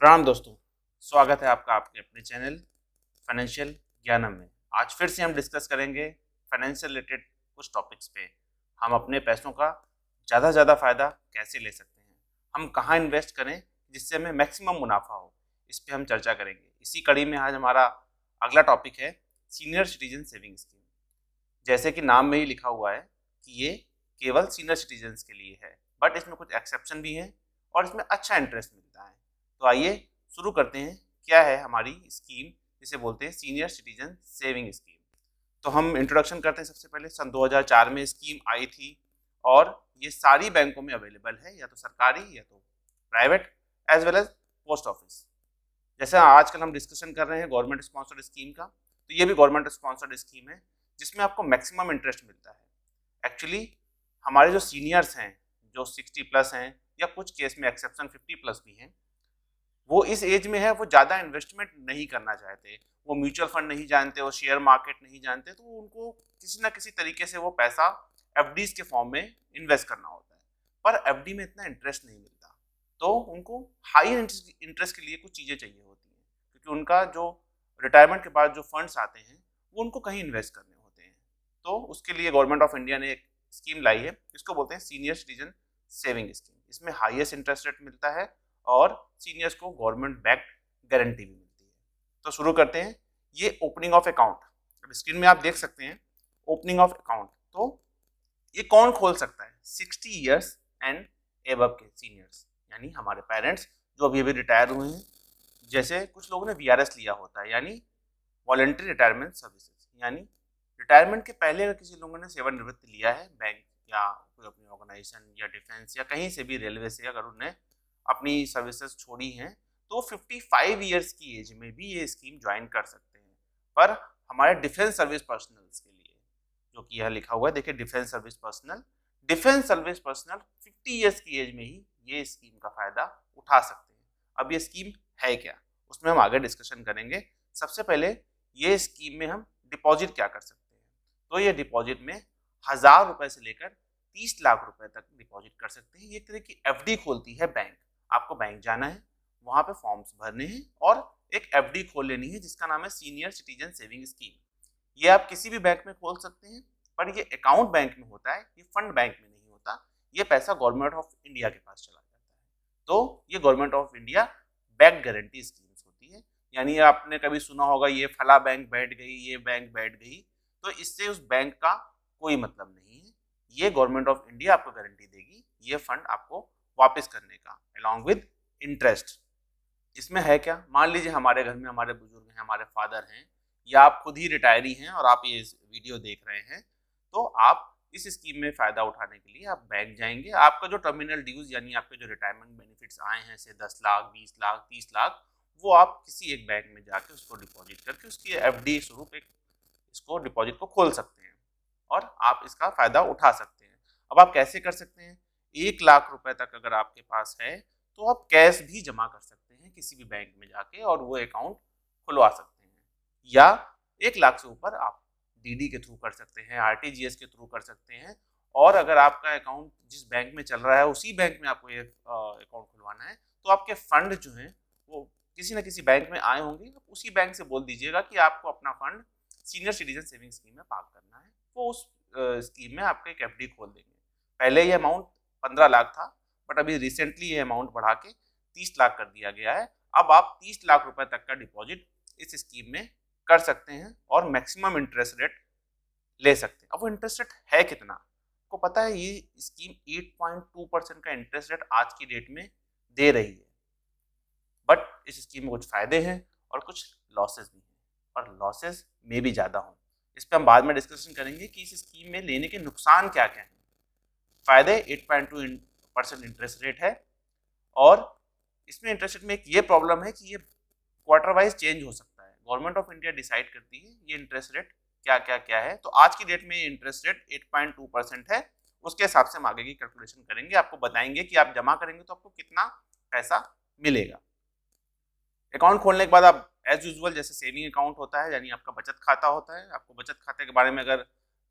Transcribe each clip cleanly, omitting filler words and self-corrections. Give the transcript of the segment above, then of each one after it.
प्रणाम दोस्तों। स्वागत है आपका आपके अपने चैनल फाइनेंशियल ज्ञानम में। आज फिर से हम डिस्कस करेंगे फाइनेंशियल रिलेटेड कुछ टॉपिक्स पे। हम अपने पैसों का ज़्यादा से ज़्यादा फ़ायदा कैसे ले सकते हैं, हम कहाँ इन्वेस्ट करें जिससे हमें मैक्सिमम मुनाफा हो, इस पे हम चर्चा करेंगे। इसी कड़ी में आज हमारा अगला टॉपिक है सीनियर सिटीजन सेविंग स्कीम। जैसे कि नाम में ही लिखा हुआ है कि ये केवल सीनियर सिटीजन्स के लिए है, बट इसमें कुछ एक्सेप्शन भी हैं और इसमें अच्छा इंटरेस्ट मिलता है। तो आइए शुरू करते हैं, क्या है हमारी स्कीम जिसे बोलते हैं सीनियर सिटीजन सेविंग स्कीम। तो हम इंट्रोडक्शन करते हैं। सबसे पहले सन 2004 में स्कीम आई थी और ये सारी बैंकों में अवेलेबल है, या तो सरकारी या तो private, as well as post office. जैसे आजकल हम डिस्कशन कर रहे हैं गवर्नमेंट स्पॉन्सर्ड स्कीम का, तो ये भी गवर्नमेंट स्पॉन्सर्ड स्कीम है जिसमें आपको मैक्सिमम इंटरेस्ट मिलता है। एक्चुअली हमारे जो सीनियर्स हैं, जो 60 प्लस हैं या कुछ केस में एक्सेप्शन 50 प्लस भी हैं, वो इस एज में है, वो ज़्यादा इन्वेस्टमेंट नहीं करना चाहते, वो म्यूचुअल फंड नहीं जानते, वो शेयर मार्केट नहीं जानते, तो उनको किसी ना किसी तरीके से वो पैसा एफडीज के फॉर्म में इन्वेस्ट करना होता है। पर एफडी में इतना इंटरेस्ट नहीं मिलता, तो उनको हाई इंटरेस्ट के लिए कुछ चीज़ें चाहिए होती हैं, क्योंकि उनका जो रिटायरमेंट के बाद जो फंड्स आते हैं वो उनको कहीं इन्वेस्ट करने होते हैं। तो उसके लिए गवर्नमेंट ऑफ इंडिया ने एक स्कीम लाई है, इसको बोलते हैं सीनियर सिटीजन सेविंग स्कीम। इसमें हाईएस्ट इंटरेस्ट रेट मिलता है और सीनियर्स को गवर्नमेंट बैक्ड गारंटी भी मिलती है। तो शुरू करते हैं। ये ओपनिंग ऑफ अकाउंट, अब स्क्रीन में आप देख सकते हैं ओपनिंग ऑफ अकाउंट। तो ये कौन खोल सकता है? 60 ईयर्स एंड एबव के सीनियर्स, यानी हमारे पेरेंट्स जो अभी अभी रिटायर हुए हैं। जैसे कुछ लोगों ने वीआरएस लिया होता है, यानी वॉलंटरी रिटायरमेंट सर्विसेज, यानी रिटायरमेंट के पहले अगर किसी लोगों ने सेवानिवृत्ति लिया है बैंक या कोई अपनी ऑर्गेनाइजेशन या डिफेंस या कहीं से भी, रेलवे से, अगर उन्हें अपनी सर्विसेज छोड़ी हैं, तो 55 ईयर्स की एज में भी ये स्कीम ज्वाइन कर सकते हैं। पर हमारे डिफेंस सर्विस पर्सनल्स के लिए, जो कि यह लिखा हुआ है, देखिए defence service personal, defence service personal 50 years की एज में ही ये स्कीम का फायदा उठा सकते हैं। अब ये स्कीम है क्या, उसमें हम आगे डिस्कशन करेंगे। सबसे पहले ये स्कीम में हम डिपॉजिट क्या कर सकते हैं। तो ये डिपॉजिट में 1000 रुपए से लेकर 30 लाख रुपए तक डिपॉजिट कर सकते हैं। ये एक तरह की एफडी खोलती है बैंक। आपको बैंक जाना है, वहां पे फॉर्म्स भरने हैं और एक एफडी खोल लेनी है जिसका नाम है सीनियर सिटीजन सेविंग स्कीम। ये आप किसी भी बैंक में खोल सकते हैं, पर ये अकाउंट बैंक में होता है, ये फंड बैंक में नहीं होता। ये पैसा गवर्नमेंट ऑफ इंडिया के पास चला जाता है। तो ये government of India back guarantee schemes होती है। यानी आपने कभी सुना होगा ये फला बैंक बैठ गई, ये बैंक बैठ गई, तो इससे उस बैंक का कोई मतलब नहीं है। ये गवर्नमेंट ऑफ इंडिया आपको गारंटी देगी ये फंड आपको वापस करने का, अलॉन्ग विद इंटरेस्ट। इसमें है क्या, मान लीजिए हमारे घर में हमारे बुजुर्ग हैं, हमारे फादर हैं, या आप खुद ही रिटायरी हैं और आप ये वीडियो देख रहे हैं, तो आप इस स्कीम में फ़ायदा उठाने के लिए आप बैंक जाएंगे। आपका जो टर्मिनल ड्यूज, यानी आपके जो रिटायरमेंट बेनिफिट्स आए हैं, से 10 लाख, 20 लाख, 30 लाख, वो आप किसी एक बैंक में जाके उसको डिपॉजिट करके उसकी एफडी स्वरूप एक इसको डिपॉजिट को खोल सकते हैं और आप इसका फ़ायदा उठा सकते हैं। अब आप कैसे कर सकते हैं? 1 लाख रुपए तक अगर आपके पास है तो आप कैश भी जमा कर सकते हैं किसी भी बैंक में जाके और वो अकाउंट खुलवा सकते हैं। या 1 लाख से ऊपर आप डीडी के थ्रू कर सकते हैं, आरटीजीएस के थ्रू कर सकते हैं। और अगर आपका अकाउंट जिस बैंक में चल रहा है उसी बैंक में आपको ये अकाउंट खुलवाना है, तो आपके फंड जो हैं वो किसी न किसी बैंक में आए होंगे। उसी बैंक से बोल दीजिएगा कि आपको अपना fund senior citizen saving scheme में पार्क करना है, वो उस स्कीम में आपको एक एफडी खोल देंगे। पहले ये अमाउंट 15 लाख था, बट अभी रिसेंटली ये अमाउंट बढ़ा के 30 लाख कर दिया गया है। अब आप 30 लाख रुपए तक का डिपॉजिट इस स्कीम में कर सकते हैं और मैक्सिमम इंटरेस्ट रेट ले सकते हैं। अब वो इंटरेस्ट रेट है कितना, आपको पता है? ये स्कीम 8.2% का इंटरेस्ट रेट आज की डेट में दे रही है। बट इस स्कीम में कुछ फायदे हैं और कुछ लॉसेस भी हैं, और लॉसेस में भी ज़्यादा हों। इस पर हम बाद में डिस्कशन करेंगे कि इस स्कीम में लेने के नुकसान क्या क्या हैं। फायदे 8.2% इंटरेस्ट रेट है, और इसमें इंटरेस्ट रेट में एक ये प्रॉब्लम है कि ये क्वार्टर वाइज चेंज हो सकता है। गवर्नमेंट ऑफ इंडिया डिसाइड करती है ये इंटरेस्ट रेट क्या है। तो आज की डेट में ये इंटरेस्ट रेट 8.2% है। उसके हिसाब से हम आगे की कैलकुलेशन करेंगे, आपको बताएंगे कि आप जमा करेंगे तो आपको कितना पैसा मिलेगा। अकाउंट खोलने के बाद आप एज यूजुअल जैसे सेविंग अकाउंट होता है, यानी आपका बचत खाता होता है। आपको बचत खाते के बारे में अगर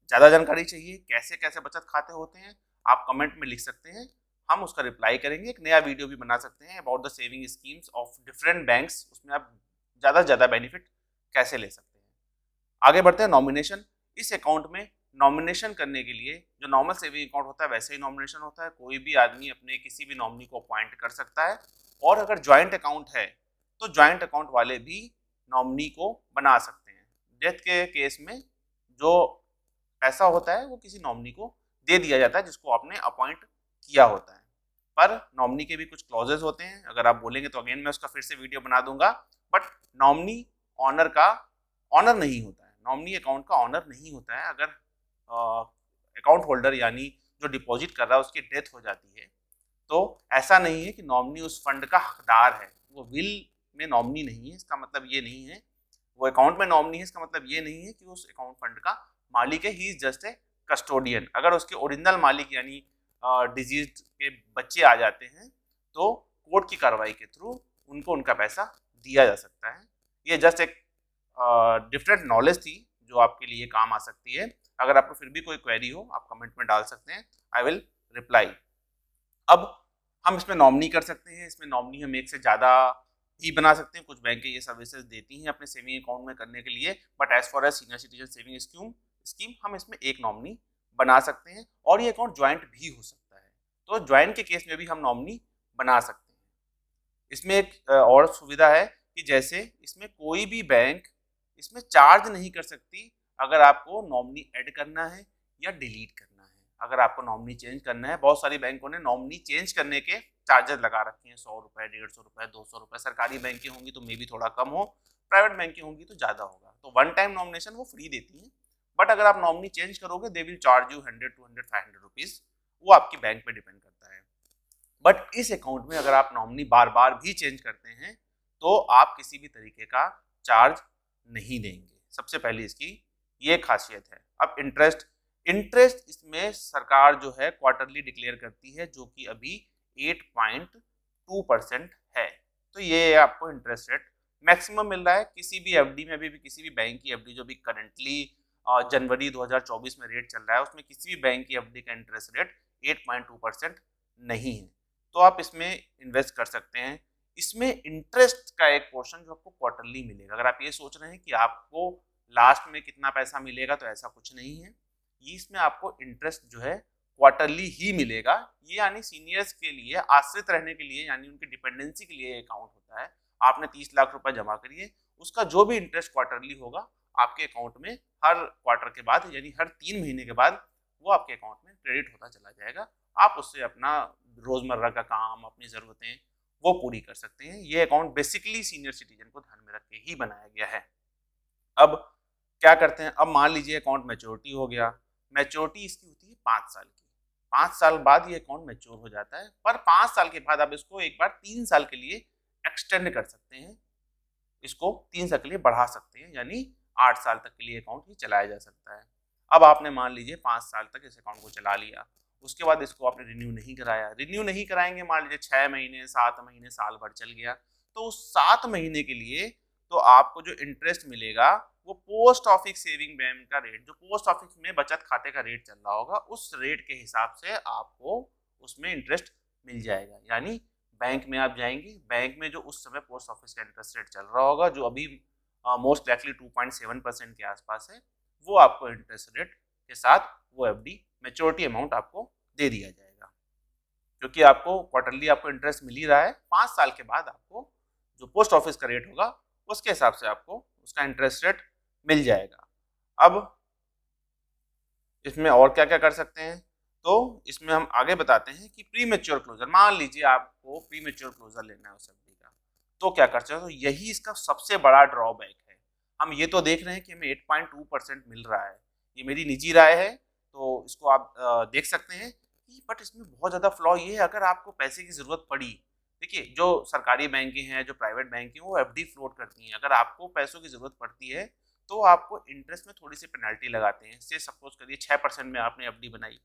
ज़्यादा जानकारी चाहिए, कैसे कैसे बचत खाते होते हैं, आप कमेंट में लिख सकते हैं, हम उसका रिप्लाई करेंगे, एक नया वीडियो भी बना सकते हैं about the saving schemes of different banks, उसमें आप ज़्यादा से ज़्यादा बेनिफिट कैसे ले सकते हैं। आगे बढ़ते हैं नॉमिनेशन। इस अकाउंट में नॉमिनेशन करने के लिए जो नॉर्मल सेविंग अकाउंट होता है वैसे ही नॉमिनेशन होता है, कोई भी आदमी अपने किसी भी नॉमिनी को अपॉइंट कर सकता है। और अगर ज्वाइंट अकाउंट है तो ज्वाइंट अकाउंट वाले भी नॉमिनी को बना सकते हैं। डेथ के केस में जो पैसा होता है वो किसी नॉमिनी को दे दिया जाता है जिसको आपने अपॉइंट किया होता है। पर नॉमिनी के भी कुछ क्लॉजेज होते हैं, अगर आप बोलेंगे तो अगेन मैं उसका फिर से वीडियो बना दूंगा। बट नॉमिनी ऑनर का ऑनर नहीं होता है, नॉमिनी अकाउंट का ऑनर नहीं होता है। अगर अकाउंट होल्डर यानी जो डिपॉजिट कर रहा है उसकी डेथ हो जाती है तो ऐसा नहीं है कि नॉमिनी उस फंड का हकदार है, वो विल में नॉमिनी नहीं है, इसका मतलब ये नहीं है। वो अकाउंट में नॉमिनी है, इसका मतलब ये नहीं है कि उस अकाउंट फंड का मालिक है, he is just a custodian. अगर उसके ओरिजिनल मालिक यानी डिजीज के बच्चे आ जाते हैं तो कोर्ट की कार्रवाई के थ्रू उनको उनका पैसा दिया जा सकता है। ये जस्ट एक डिफरेंट नॉलेज थी जो आपके लिए काम आ सकती है। अगर आपको फिर भी कोई क्वेरी हो आप कमेंट में डाल सकते हैं, आई विल रिप्लाई। अब हम इसमें नॉमिनी कर सकते हैं, इसमें नॉमिनी हम एक से ज़्यादा ही बना सकते हैं। कुछ बैंकें ये सर्विसेज देती हैं अपने सेविंग अकाउंट में करने के लिए, but as far as senior citizen saving scheme हम इसमें एक नॉमिनी बना सकते हैं और ये अकाउंट ज्वाइंट भी हो सकता है। तो ज्वाइंट के केस में भी हम नॉमिनी बना सकते हैं। इसमें एक और सुविधा है कि जैसे इसमें कोई भी बैंक इसमें चार्ज नहीं कर सकती अगर आपको नॉमिनी ऐड करना है या डिलीट करना है। अगर आपको नॉमिनी चेंज करना है, बहुत सारी बैंकों ने नॉमिनी चेंज करने के चार्जेस लगा रखे हैं, 100 रुपए, 150 रुपए, 200 रुपए। सरकारी बैंकें होंगी तो मे भी थोड़ा कम हो, प्राइवेट बैंकें होंगी तो ज़्यादा होगा। तो वन टाइम नॉमिनेशन वो फ्री देती हैं, बट अगर आप नॉमिनी चेंज करोगे they will charge you 100, 200, 500 rupees. वो आपकी बैंक पे डिपेंड करता है। बट इस अकाउंट में अगर आप नॉमिनी बार बार भी चेंज करते हैं तो आप किसी भी तरीके का चार्ज नहीं देंगे। सबसे पहले इसकी ये खासियत है। अब इंटरेस्ट इसमें सरकार जो है क्वार्टरली डिक्लेयर करती है, जो कि अभी 8.2% है। तो ये आपको इंटरेस्ट रेट मैक्सिमम मिल रहा है किसी भी एफडी में। अभी भी किसी भी बैंक की एफडी जो भी करंटली जनवरी 2024 में रेट चल रहा है उसमें किसी भी बैंक की एफडी का इंटरेस्ट रेट 8.2% नहीं है। तो आप इसमें इन्वेस्ट कर सकते हैं। इसमें इंटरेस्ट का एक पोर्शन जो आपको क्वार्टरली मिलेगा। अगर आप ये सोच रहे हैं कि आपको लास्ट में कितना पैसा मिलेगा, तो ऐसा कुछ नहीं है। ये इसमें आपको इंटरेस्ट जो है क्वार्टरली ही मिलेगा। ये यानी सीनियर्स के लिए आश्रित रहने के लिए यानी उनकी डिपेंडेंसी के लिए अकाउंट होता है। आपने 30 लाख रुपए जमा करिए, उसका जो भी इंटरेस्ट क्वार्टरली होगा आपके अकाउंट में हर क्वार्टर के बाद यानी हर 3 महीने के बाद वो आपके अकाउंट में क्रेडिट होता चला जाएगा। आप उससे अपना रोजमर्रा का काम, अपनी ज़रूरतें वो पूरी कर सकते हैं। ये अकाउंट बेसिकली सीनियर सिटीजन को ध्यान में रख के ही बनाया गया है। अब क्या करते हैं, अब मान लीजिए अकाउंट मैच्योरिटी हो गया। मैच्योरिटी इसकी होती है 5 साल की। 5 साल बाद ये अकाउंट मैच्योर हो जाता है, पर 5 साल के बाद आप इसको एक बार 3 साल के लिए एक्सटेंड कर सकते हैं, इसको 3 साल के लिए बढ़ा सकते हैं, यानी 8 साल तक के लिए अकाउंट ही चलाया जा सकता है। अब आपने मान लीजिए 5 साल तक इस अकाउंट को चला लिया, उसके बाद इसको आपने रिन्यू नहीं कराया। रिन्यू नहीं कराएंगे, मान लीजिए 6 महीने, 7 महीने, साल भर चल गया, तो उस 7 महीने के लिए तो आपको जो इंटरेस्ट मिलेगा वो पोस्ट ऑफिस सेविंग बैंक का रेट, जो पोस्ट ऑफिस में बचत खाते का रेट चल रहा होगा, उस रेट के हिसाब से आपको उसमें इंटरेस्ट मिल जाएगा। यानी बैंक में आप जाएंगे, बैंक में जो उस समय पोस्ट ऑफिस का इंटरेस्ट रेट चल रहा होगा, जो अभी मोस्ट लाइकली 2.7% के आसपास है, वो आपको इंटरेस्ट रेट के साथ वो एफडी मैच्योरिटी अमाउंट आपको दे दिया जाएगा। क्योंकि आपको क्वार्टरली आपको इंटरेस्ट मिल ही रहा है, 5 साल के बाद आपको जो पोस्ट ऑफिस का रेट होगा उसके हिसाब से आपको उसका इंटरेस्ट रेट मिल जाएगा। अब इसमें और क्या क्या कर सकते हैं, तो इसमें हम आगे बताते हैं कि प्री मैच्योर क्लोजर। मान लीजिए आपको प्री मैच्योर क्लोजर लेना है उस एफडी का, तो क्या कर सकते हैं, तो यही इसका सबसे बड़ा ड्रॉबैक है। हम ये तो देख रहे हैं कि हमें 8.2% मिल रहा है, ये मेरी निजी राय है, तो इसको आप देख सकते हैं कि बट इसमें बहुत ज़्यादा फ्लॉ ये है, अगर आपको पैसे की ज़रूरत पड़ी, देखिए जो सरकारी बैंकें हैं, जो प्राइवेट बैंकें हैं, वो एफडी फ्लोट करती हैं। अगर आपको पैसों की ज़रूरत पड़ती है तो आपको इंटरेस्ट में थोड़ी सी पेनल्टी लगाते हैं। से सपोज करिए 6% में आपने एफडी बनाई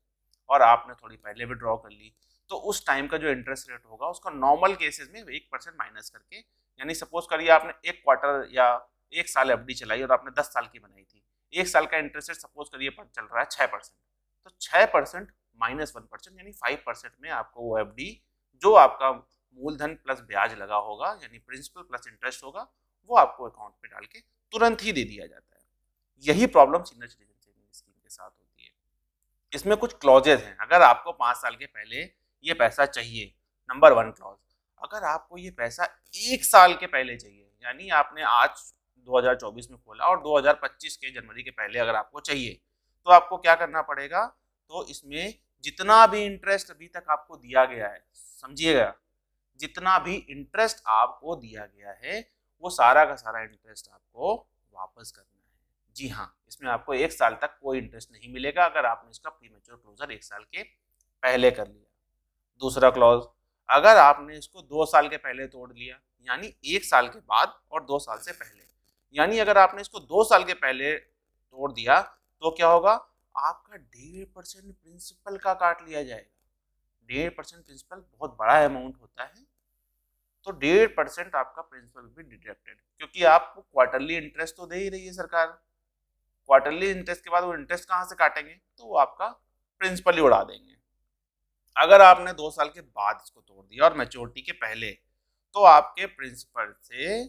और आपने थोड़ी पहले विड्रॉ कर ली, तो उस टाइम का जो इंटरेस्ट रेट होगा उसका नॉर्मल केसेस में 1% माइनस करके, यानी सपोज करिए आपने एक क्वार्टर या एक साल एफडी चलाई और आपने 10 साल की बनाई थी, एक साल का इंटरेस्ट रेट सपोज करिए चल रहा है 6%, तो 6% -1% यानी 5% में आपको वो एफडी जो आपका मूलधन प्लस ब्याज लगा होगा यानी प्रिंसिपल प्लस इंटरेस्ट होगा वो आपको अकाउंट पे डाल के तुरंत ही दे दिया जाता है। यही problem senior citizen saving scheme के साथ होती है। इसमें कुछ क्लॉजेज हैं। अगर आपको 5 साल के पहले ये पैसा चाहिए, नंबर 1 क्लॉज, अगर आपको ये पैसा 1 साल के पहले चाहिए यानी आपने आज 2024 में खोला और 2025 के जनवरी के पहले अगर आपको चाहिए तो आपको क्या करना पड़ेगा, तो इसमें जितना भी इंटरेस्ट अभी तक आपको दिया गया है, समझिएगा, जितना भी इंटरेस्ट आपको दिया गया है वो सारा का सारा इंटरेस्ट आपको वापस करना है। जी हाँ, इसमें आपको 1 साल तक कोई इंटरेस्ट नहीं मिलेगा अगर आपने इसका प्रीमेच्योर क्लोजर 1 साल के पहले कर लिया। दूसरा क्लॉज, अगर आपने इसको 2 साल के पहले तोड़ लिया यानी 1 साल के बाद और 2 साल से पहले, यानी अगर आपने इसको 2 साल के पहले तोड़ दिया तो क्या होगा, आपका 1.5% प्रिंसिपल का काट लिया जाएगा। 1.5% प्रिंसिपल बहुत बड़ा अमाउंट होता है, तो 1.5% आपका प्रिंसिपल भी डिडक्टेड, क्योंकि आपको क्वार्टरली इंटरेस्ट तो दे ही रही है सरकार। क्वार्टरली इंटरेस्ट के बाद वो इंटरेस्ट कहाँ से काटेंगे, तो वो आपका प्रिंसिपल ही उड़ा देंगे। अगर आपने 2 साल के बाद इसको तोड़ दिया और मैच्योरिटी के पहले, तो आपके प्रिंसिपल से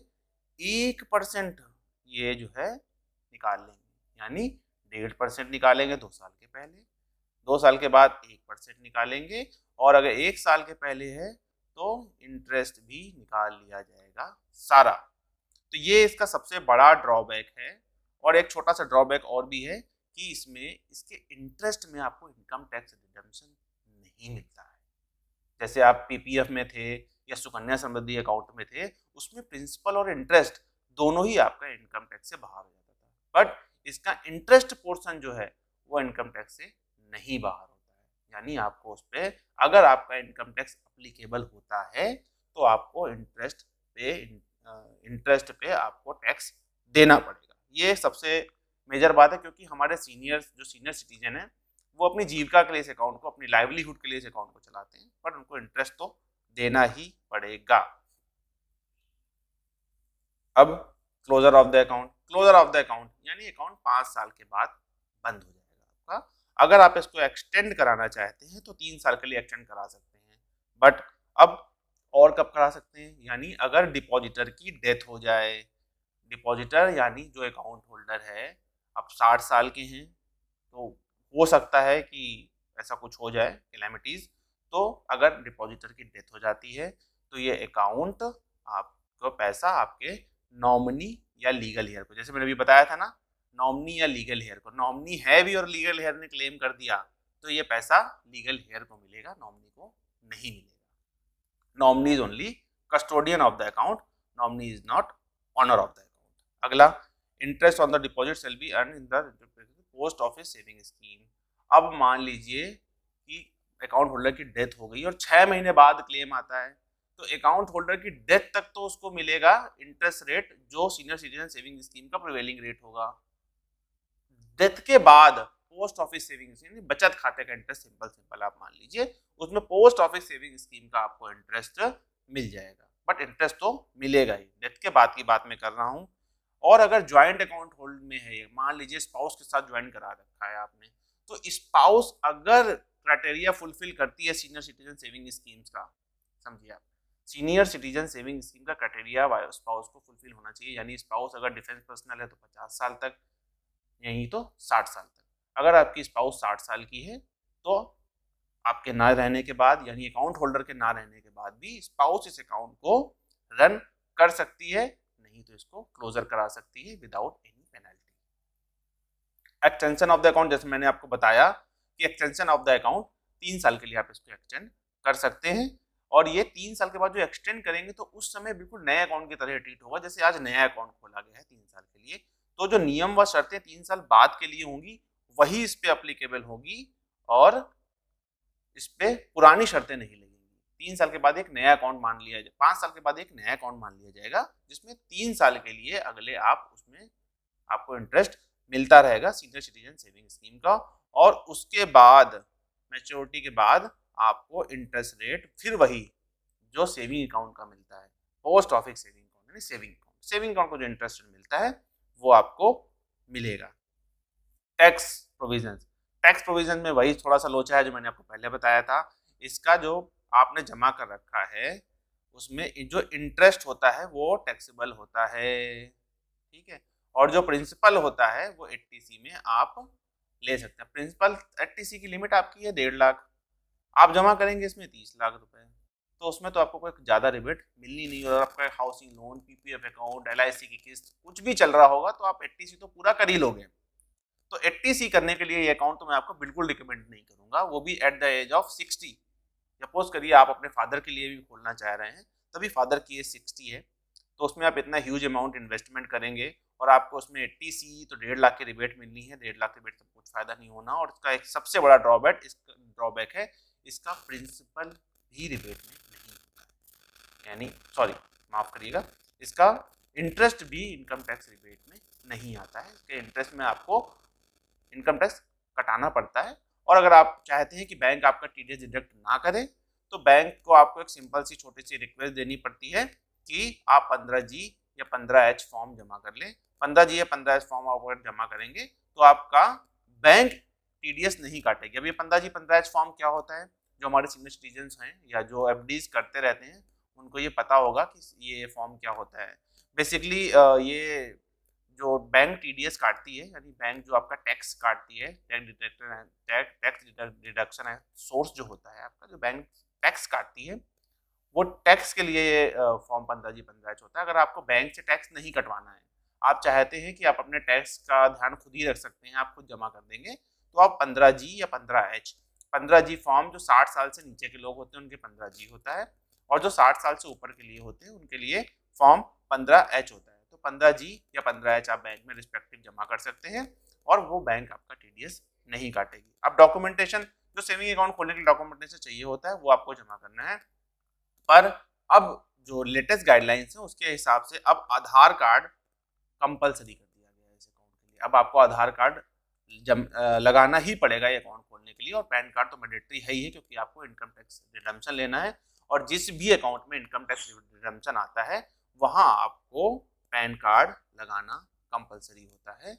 1% ये जो है निकाल लेंगे, यानी 1.5% निकालेंगे 2 साल के पहले, 2 साल के बाद 1% निकालेंगे, और अगर 1 साल के पहले है तो इंटरेस्ट भी निकाल लिया जाएगा सारा। तो ये इसका सबसे बड़ा ड्रॉबैक है। और एक छोटा सा ड्रॉबैक और भी है कि इसमें इसके इंटरेस्ट में आपको इनकम टैक्स डिडक्शन नहीं मिलता है। जैसे आप पीपीएफ में थे या सुकन्या समृद्धि अकाउंट में थे, उसमें प्रिंसिपल और इंटरेस्ट दोनों ही आपका इनकम टैक्स से बाहर हो जाता था, बट इसका इंटरेस्ट पोर्शन जो है वो इनकम टैक्स से नहीं बाहर होता है। यानी आपको उस पर, अगर आपका इनकम टैक्स अप्लीकेबल होता है तो आपको इंटरेस्ट पे आपको टैक्स देना पड़ेगा। ये सबसे मेजर बात है, क्योंकि हमारे सीनियर सिटीजन है वो अपनी जीविका के लिए इस अकाउंट को, अपनी लाइवलीहुड के लिए इस अकाउंट को चलाते हैं, पर उनको इंटरेस्ट तो देना ही पड़ेगा। अब closure of the account, closure of the account यानी अकाउंट 5 साल के बाद बंद हो जाएगा आपका। अगर आप इसको एक्सटेंड कराना चाहते हैं तो 3 साल के लिए एक्सटेंड करा सकते हैं, बट अब और कब करा सकते हैं, यानी अगर डिपॉजिटर की डेथ हो जाए। डिपॉजिटर यानी जो अकाउंट होल्डर है, अब 60 साल के हैं तो हो सकता है कि ऐसा कुछ हो जाए कैलेमिटीज, तो अगर डिपॉजिटर की डेथ हो जाती है तो ये अकाउंट आपको पैसा आपके नॉमिनी या लीगल हेयर को, जैसे मैंने अभी बताया था ना, नॉमिनी या लीगल हेयर को, नॉमिनी है भी और लीगल हेयर ने क्लेम कर दिया तो ये पैसा लीगल हेयर को मिलेगा, नॉमिनी को नहीं मिलेगा। Nominee is only custodian of the account, nominee is not owner of the account. अगला, interest on the deposit shall be earn in the post office saving scheme. अब मान लीजिए कि अकाउंट होल्डर की डेथ हो गई और 6 महीने बाद क्लेम आता है, तो अकाउंट होल्डर की डेथ तक तो उसको मिलेगा इंटरेस्ट रेट जो सीनियर सिटीजन सेविंग स्कीम का प्रिवेलिंग रेट होगा। डेथ के बाद पोस्ट ऑफिस सेविंग स्कीम, बचत खाते का इंटरेस्ट सिंपल आप मान लीजिए, उसमें पोस्ट ऑफिस सेविंग स्कीम का आपको इंटरेस्ट मिल जाएगा, बट इंटरेस्ट तो मिलेगा ही। डेथ के बाद की बात मैं कर रहा हूँ। और अगर ज्वाइंट अकाउंट होल्ड में है, मान लीजिए स्पाउस के साथ ज्वाइन करा रखा है आपने, तो स्पाउस अगर क्राइटेरिया फुलफिल करती है सीनियर सिटीजन सेविंग स्कीम्स का, समझिए आप, सीनियर सिटीजन सेविंग स्कीम का क्राइटेरिया स्पाउस को फुलफिल होना चाहिए, यानी स्पाउस अगर डिफेंस पर्सनल है तो 50 साल तक, यही तो 60 साल तक। अगर आपकी स्पाउस 60 साल की है तो आपके ना रहने के बाद, यानी अकाउंट होल्डर के ना रहने के बाद भी स्पाउस इस अकाउंट को रन कर सकती है, नहीं तो इसको क्लोजर करा सकती है without any penalty. Extension of the account, जैसे मैंने आपको बताया कि एक्सटेंशन ऑफ द अकाउंट 3 साल के लिए आप इसको एक्सटेंड कर सकते हैं, और ये 3 साल के बाद जो एक्सटेंड करेंगे तो उस समय बिल्कुल नए अकाउंट की तरह ट्रीट होगा, जैसे आज नया अकाउंट खोला गया है 3 साल के लिए, तो जो नियम व शर्तें 3 साल बाद के लिए होंगी वही इस पे अप्लीकेबल होगी, और इस पे पुरानी शर्तें नहीं लगेंगी। 3 साल के बाद एक नया अकाउंट मान लिया जाए, 5 साल के बाद एक नया अकाउंट मान लिया जाएगा, जिसमें 3 साल के लिए अगले आप उसमें आपको इंटरेस्ट मिलता रहेगा सीनियर सिटीजन सेविंग स्कीम का, और उसके बाद मैच्योरिटी के बाद आपको इंटरेस्ट रेट फिर वही जो सेविंग अकाउंट का मिलता है, पोस्ट ऑफिस सेविंग अकाउंट यानी सेविंग अकाउंट को जो इंटरेस्ट मिलता है वो आपको मिलेगा। टैक्स प्रोविजंस, टैक्स प्रोविजन में वही थोड़ा सा लोचा है जो मैंने आपको पहले बताया था। इसका जो आपने जमा कर रखा है उसमें जो इंटरेस्ट होता है वो टैक्सेबल होता है, ठीक है। और जो प्रिंसिपल होता है वो 80C में आप ले सकते हैं। प्रिंसिपल 80C की लिमिट आपकी है 1.5 लाख, आप जमा करेंगे इसमें 30 लाख रुपए, तो उसमें तो आपको कोई ज़्यादा रिबेट मिलनी नहीं। और आपका housing loan, PPF account, LIC की किस्त कुछ भी चल रहा होगा तो आप 80C तो पूरा कर ही लोगे। तो 80C करने के लिए ये अकाउंट तो मैं आपको बिल्कुल रिकमेंड नहीं करूंगा, वो भी at the age of 60। Suppose करिए आप अपने फादर के लिए भी खोलना चाह रहे हैं, तभी फादर की एज 60 है, तो उसमें आप इतना ह्यूज अमाउंट इन्वेस्टमेंट करेंगे और आपको उसमें 80C तो 1.5 लाख की रिबेट मिलनी है। 1.5 लाख रिबेट से कुछ फायदा नहीं होना। और इसका एक सबसे बड़ा ड्रॉबैक है इसका प्रिंसिपल भी रिबेट में नहीं होता है, यानी सॉरी माफ करिएगा, इसका इंटरेस्ट भी इनकम टैक्स रिबेट में नहीं आता है। इसके इंटरेस्ट में आपको इनकम टैक्स कटाना पड़ता है। और अगर आप चाहते हैं कि बैंक आपका TDS डिडक्ट ना करे तो बैंक को आपको एक सिंपल सी छोटी सी रिक्वेस्ट देनी पड़ती है कि आप 15G या 15H फॉर्म जमा कर लें। 15G या 15H फॉर्म आप अगर जमा करेंगे तो आपका बैंक TDS नहीं काटेगी। अब ये 15G 15H फॉर्म क्या होता है, जो हमारे सीनियर सिटीजन हैं या जो FDs करते रहते हैं उनको ये पता होगा कि ये फॉर्म क्या होता है। बेसिकली ये जो बैंक TDS काटती है, यानी बैंक जो आपका टैक्स काटती है, टैक्स डिडक्शन है, सोर्स जो होता है आपका, जो बैंक टैक्स काटती है वो टैक्स के लिए फॉर्म 15G 15H होता है। अगर आपको बैंक से टैक्स नहीं कटवाना है, आप चाहते हैं कि आप अपने टैक्स का ध्यान खुद ही रख सकते हैं, आप खुद जमा कर देंगे, तो आप 15G या 15H, 15G फॉर्म जो 60 साल से नीचे के लोग होते हैं उनके 15G होता है, और जो 60 साल से ऊपर के लिए होते हैं उनके लिए फॉर्म 15H होता है। तो 15G या 15H आप बैंक में रिस्पेक्टिव जमा कर सकते हैं और वो बैंक आपका TDS नहीं काटेगी। अब डॉक्यूमेंटेशन, जो सेविंग अकाउंट खोलने के लिए डॉक्यूमेंटेशन चाहिए होता है वो आपको जमा करना है। पर अब जो लेटेस्ट गाइडलाइंस है उसके हिसाब से अब आधार कार्ड कंपलसरी कर दिया गया है इस अकाउंट के लिए। अब आपको आधार कार्ड लगाना ही पड़ेगा ये अकाउंट खोलने के लिए, और पैन कार्ड तो मैंडेटरी है ही, क्योंकि आपको इनकम टैक्स रिडम्पशन लेना है। और जिस भी अकाउंट में इनकम टैक्स रिडम्पशन आता है वहां आपको पैन कार्ड लगाना कंपलसरी होता है।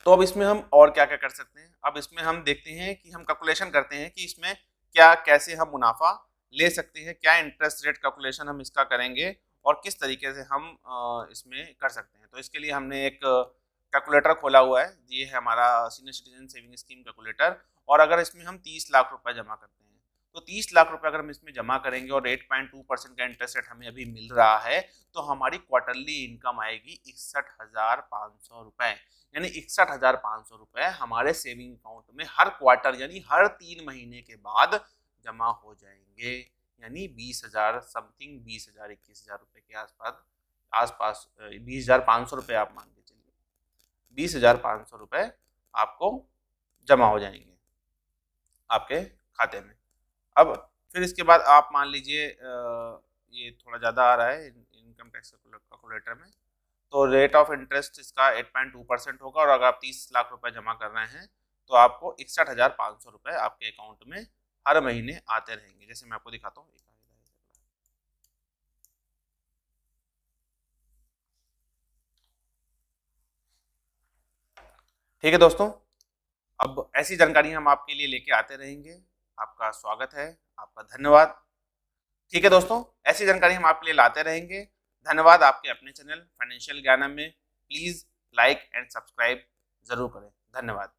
तो अब इसमें हम और क्या क्या कर सकते हैं, अब इसमें हम देखते हैं कि हम कैलकुलेशन करते हैं कि इसमें क्या कैसे हम मुनाफा ले सकते हैं, क्या इंटरेस्ट रेट कैलकुलेशन हम इसका करेंगे और किस तरीके से हम इसमें कर सकते हैं। तो इसके लिए हमने एक कैलकुलेटर खोला हुआ है, ये है हमारा senior citizen saving scheme calculator. और अगर इसमें हम 30 लाख रुपए जमा करते हैं तो 30 लाख रुपए अगर हम इसमें जमा करेंगे और 8.2% का इंटरेस्ट रेट हमें अभी मिल रहा है, तो हमारी क्वार्टरली इनकम आएगी 61,500 रुपए। यानी 61,500 रुपए हमारे सेविंग अकाउंट में हर क्वार्टर यानी हर 3 महीने के बाद जमा हो जाएंगे। यानी 20,000 समथिंग, 20,000 21,000 रुपए के आसपास आसपास 20,500 रुपए आप मान के चलिए, 20,500 रुपए आपको जमा हो जाएंगे आपके खाते में। अब फिर इसके बाद आप मान लीजिए ये थोड़ा ज़्यादा आ रहा है इनकम टैक्स कैलकुलेटर में, तो रेट ऑफ इंटरेस्ट इसका 8.2% होगा। और अगर आप 30 लाख रुपए जमा कर रहे हैं तो आपको 61,500 रुपए आपके अकाउंट में हर महीने आते रहेंगे। जैसे मैं आपको दिखाता हूँ, ठीक है दोस्तों। अब ऐसी जानकारी हम आपके लिए लेके आते रहेंगे। आपका स्वागत है, आपका धन्यवाद। ठीक है दोस्तों, ऐसी जानकारी हम आपके लिए लाते रहेंगे। धन्यवाद। आपके अपने चैनल फाइनेंशियल ज्ञानम में प्लीज़ लाइक एंड सब्सक्राइब ज़रूर करें। धन्यवाद।